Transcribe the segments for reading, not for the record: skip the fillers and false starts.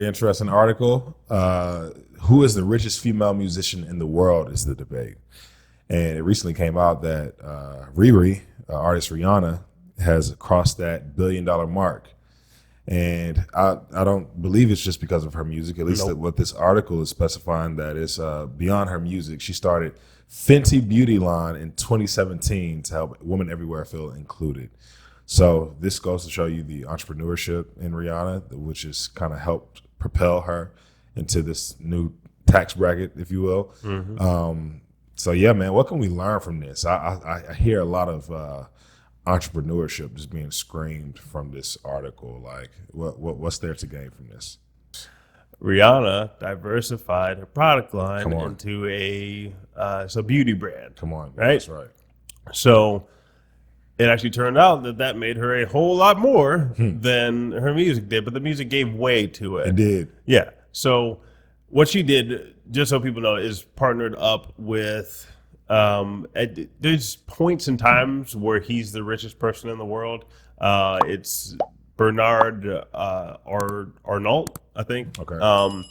Interesting article. Who is the richest female musician in the world is the debate. And it recently came out that artist Rihanna, has crossed that $1 billion mark. And I don't believe it's just because of her music, at least what this article is specifying, that it's beyond her music. She started Fenty Beauty line in 2017 to help women everywhere feel included. So this goes to show you the entrepreneurship in Rihanna, which has kind of helped propel her into this new tax bracket, if you will. Mm-hmm. So yeah, man, what can we learn from this? I hear a lot of entrepreneurship just being screamed from this article. Like, what's there to gain from this? Rihanna diversified her product line into a beauty brand. Come on, right? That's right. So it actually turned out that made her a whole lot more than her music did, but the music gave way to it. It did. Yeah. So what she did, just so people know, is partnered up with. There's points and times where he's the richest person in the world. It's Bernard Arnault, I think. Okay.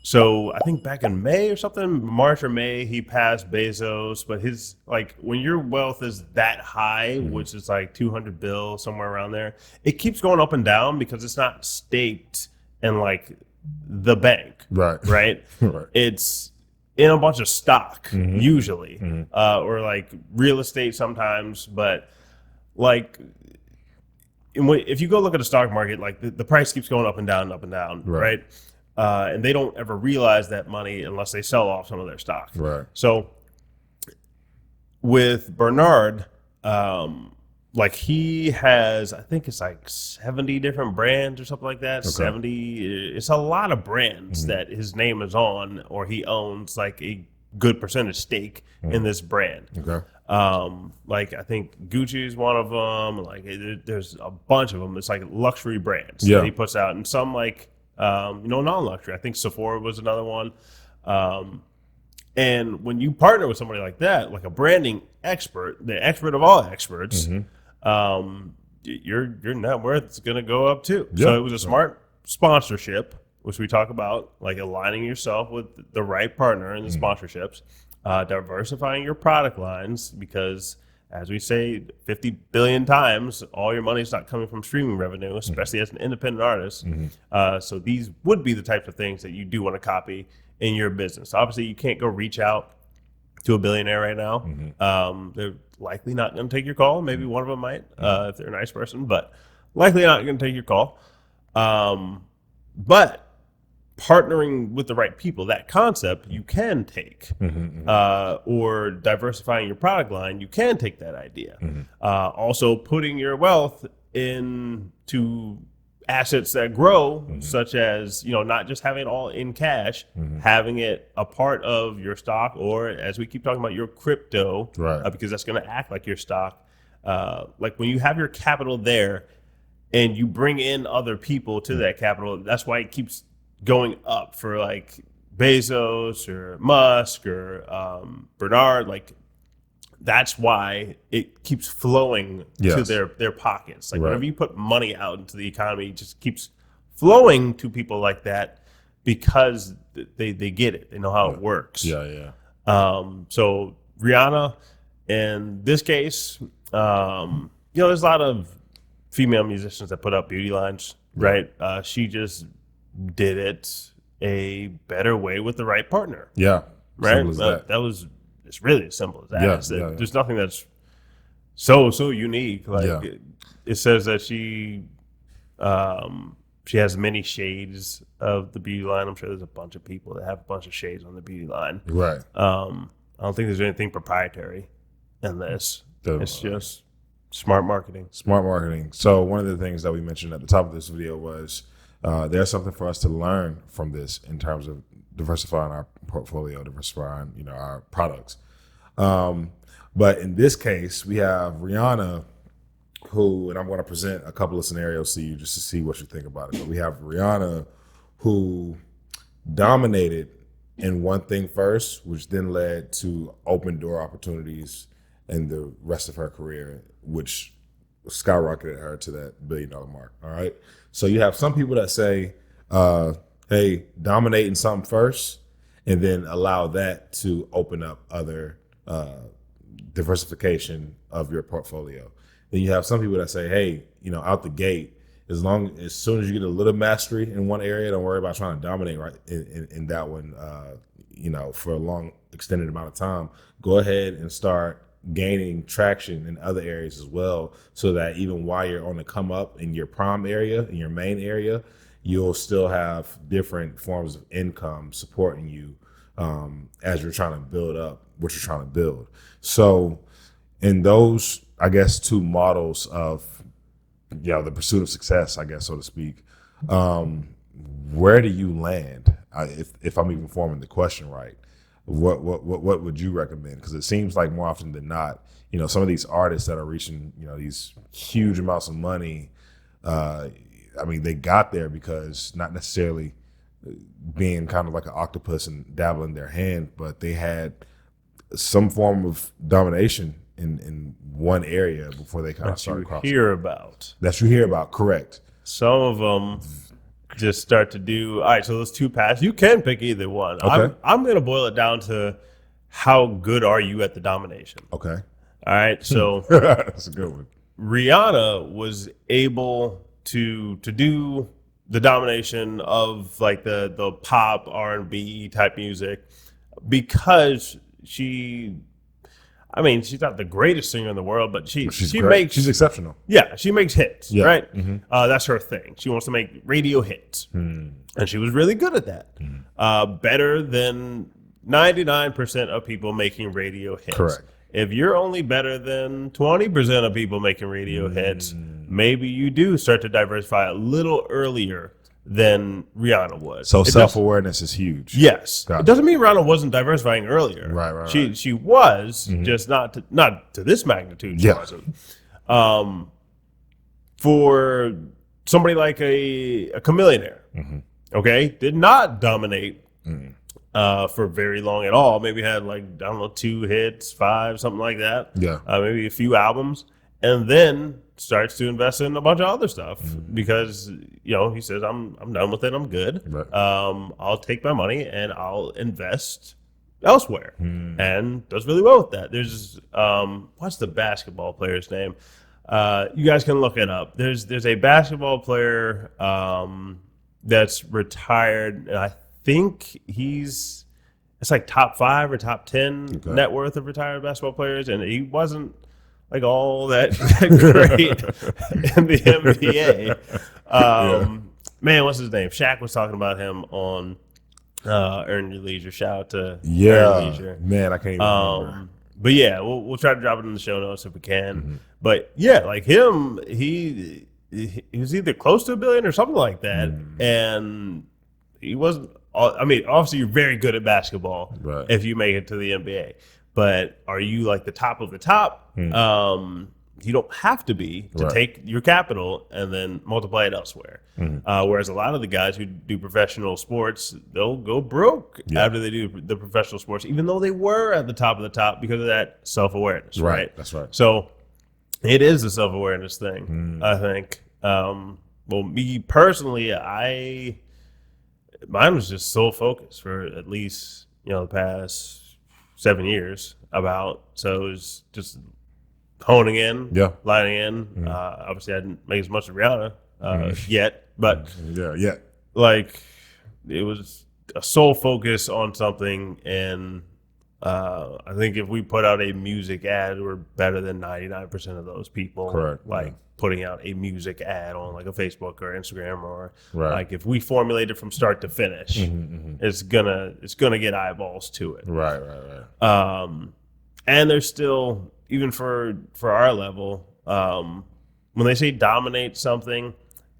So I think back in May or something, March or May, he passed Bezos. But his, like, when your wealth is that high, which is like 200 bill, somewhere around there, it keeps going up and down because it's not staked in like the bank. Right. Right. Right. It's in a bunch of stock, usually, or like real estate sometimes. But like, if you go look at the stock market, like the price keeps going up and down, right? And they don't ever realize that money unless they sell off some of their stock. Right. So with Bernard, like he has, I think it's like 70 different brands or something like that. Okay. 70, it's a lot of brands that his name is on, or he owns like a good percentage stake in this brand. Okay. Like I think Gucci is one of them. Like there's a bunch of them. It's like luxury brands that he puts out, and some like non-luxury. I think Sephora was another one. And when you partner with somebody like that, like a branding expert, the expert of all experts, your net worth is going to go up too. Yep. So it was a smart sponsorship, which we talk about, like aligning yourself with the right partner in the sponsorships, diversifying your product lines, because as we say 50 billion times, all your money is not coming from streaming revenue, especially as an independent artist. So these would be the types of things that you do want to copy in your business. Obviously, you can't go reach out to a billionaire right now. They're likely not going to take your call. Maybe one of them might, if they're a nice person, but likely not going to take your call. But partnering with the right people, that concept you can take, or diversifying your product line, you can take that idea. Also putting your wealth into assets that grow, such as, not just having it all in cash, having it a part of your stock, or as we keep talking about, your crypto, because that's going to act like your stock. Like when you have your capital there and you bring in other people to that capital, that's why it keeps going up for like Bezos or Musk or Bernard. Like that's why it keeps flowing to their pockets. Like whenever you put money out into the economy, it just keeps flowing to people like that because they get it. They know how it works. So Rihanna, in this case, there's a lot of female musicians that put up beauty lines, right? She just did it a better way with the right partner. Right? It's really as simple as that. There's nothing that's so unique. Like it says that she has many shades of the beauty line. I'm sure there's a bunch of people that have a bunch of shades on the beauty line. Right. I don't think there's anything proprietary in this. It's just smart marketing. Smart marketing. So one of the things that we mentioned at the top of this video was there's something for us to learn from this in terms of diversifying our portfolio, diversifying, our products. But in this case, we have Rihanna, who, and I'm going to present a couple of scenarios to you just to see what you think about it. But we have Rihanna, who dominated in one thing first, which then led to open door opportunities in the rest of her career, which skyrocketed her to that $1 billion mark. All right. So you have some people that say hey, dominate in something first, and then allow that to open up other diversification of your portfolio. Then you have some people that say, hey, out the gate, as soon as you get a little mastery in one area, don't worry about trying to dominate right in that one, for a long extended amount of time. Go ahead and start gaining traction in other areas as well, so that even while you're on the come up in your prime area, in your main area, you'll still have different forms of income supporting you as you're trying to build up what you're trying to build. So in those, I guess, two models of the pursuit of success, I guess, so to speak, where do you land? If I'm even forming the question right, what would you recommend? Because it seems like more often than not, some of these artists that are reaching, these huge amounts of money, they got there because not necessarily being kind of like an octopus and dabbling their hand, but they had some form of domination in one area before they kind of started crossing. That you hear about, correct. Some of them just start to do, all right, so those two paths, you can pick either one. Okay. I'm going to boil it down to how good are you at the domination. Okay. All right, so that's a good one. Rihanna was able to do the domination of like the pop R&B type music because she's not the greatest singer in the world, but she's exceptional. Yeah, she makes hits, yeah. right? Mm-hmm. That's her thing. She wants to make radio hits, and she was really good at that. Better than 99% of people making radio hits. Correct. If you're only better than 20% of people making radio hits, maybe you do start to diversify a little earlier than Rihanna was. So self-awareness is huge. Yes. Gotcha. It doesn't mean Rihanna wasn't diversifying earlier. Right. She was, just not to this magnitude. She wasn't. For somebody like a Billionaire, okay, did not dominate for very long at all. Maybe had 2 hits, 5, something like that. Yeah. Maybe a few albums, and then starts to invest in a bunch of other stuff because he says I'm done with it. I'm good. Right. I'll take my money and I'll invest elsewhere, and does really well with that. There's what's the basketball player's name? You guys can look it up. There's a basketball player that's retired, and I think it's like top 5 or top 10 net worth of retired basketball players, and he wasn't all that great in the NBA. Man, what's his name? Shaq was talking about him on Earn Your Leisure. Shout out to Earn Your Leisure. Man, I can't even remember. But yeah, we'll try to drop it in the show notes if we can. But yeah, like him, he was either close to $1 billion or something like that, and he wasn't. Obviously, you're very good at basketball if you make it to the NBA. But are you like the top of the top? You don't have to be to take your capital and then multiply it elsewhere. Whereas a lot of the guys who do professional sports, they'll go broke after they do the professional sports, even though they were at the top of the top because of that self-awareness. Right. That's right. So it is a self-awareness thing, I think. Well, me personally, mine was just sole focus for at least, the past 7 years so it was just honing in, lining in. Obviously I didn't make as much as Rihanna yet, but it was a sole focus on something, and I think if we put out a music ad, we're better than 99% of those people. Correct. Putting out a music ad on a Facebook or Instagram, or if we formulate it from start to finish, it's gonna get eyeballs to it. Right. And there's still, even for our level, when they say dominate something,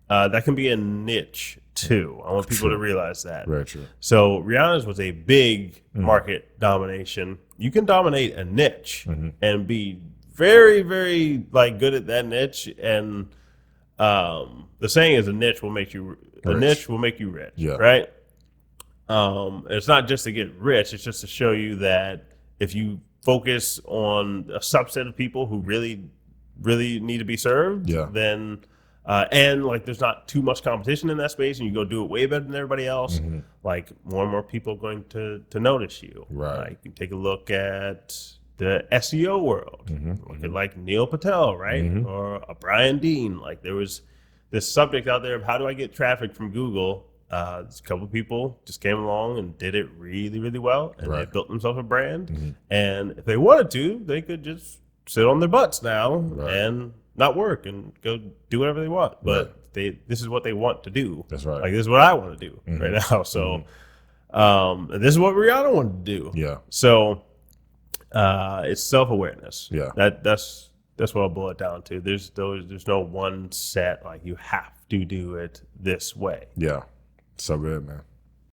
that can be a niche too. I want people to realize that. Very true. So Rihanna's was a big market domination. You can dominate a niche and be very, very good at that niche, and the saying is a niche will make you rich, right? It's not just to get rich; it's just to show you that if you focus on a subset of people who really, really need to be served, then And like, there's not too much competition in that space, and you go do it way better than everybody else. Like, more and more people are going to notice you. Right. Like, you take a look at the SEO world. Look at like Neil Patel, right, or a Brian Dean. Like, there was this subject out there of how do I get traffic from Google. A couple of people just came along and did it really, really well, and they built themselves a brand. And if they wanted to, they could just sit on their butts now and not work and go do whatever they want. But this is what they want to do. That's right. Like, this is what I want to do right now. So and this is what Rihanna wanted to do. Yeah. So it's self-awareness. Yeah. That's what I'll boil it down to. There's no one set, like, you have to do it this way. Yeah. So good, man.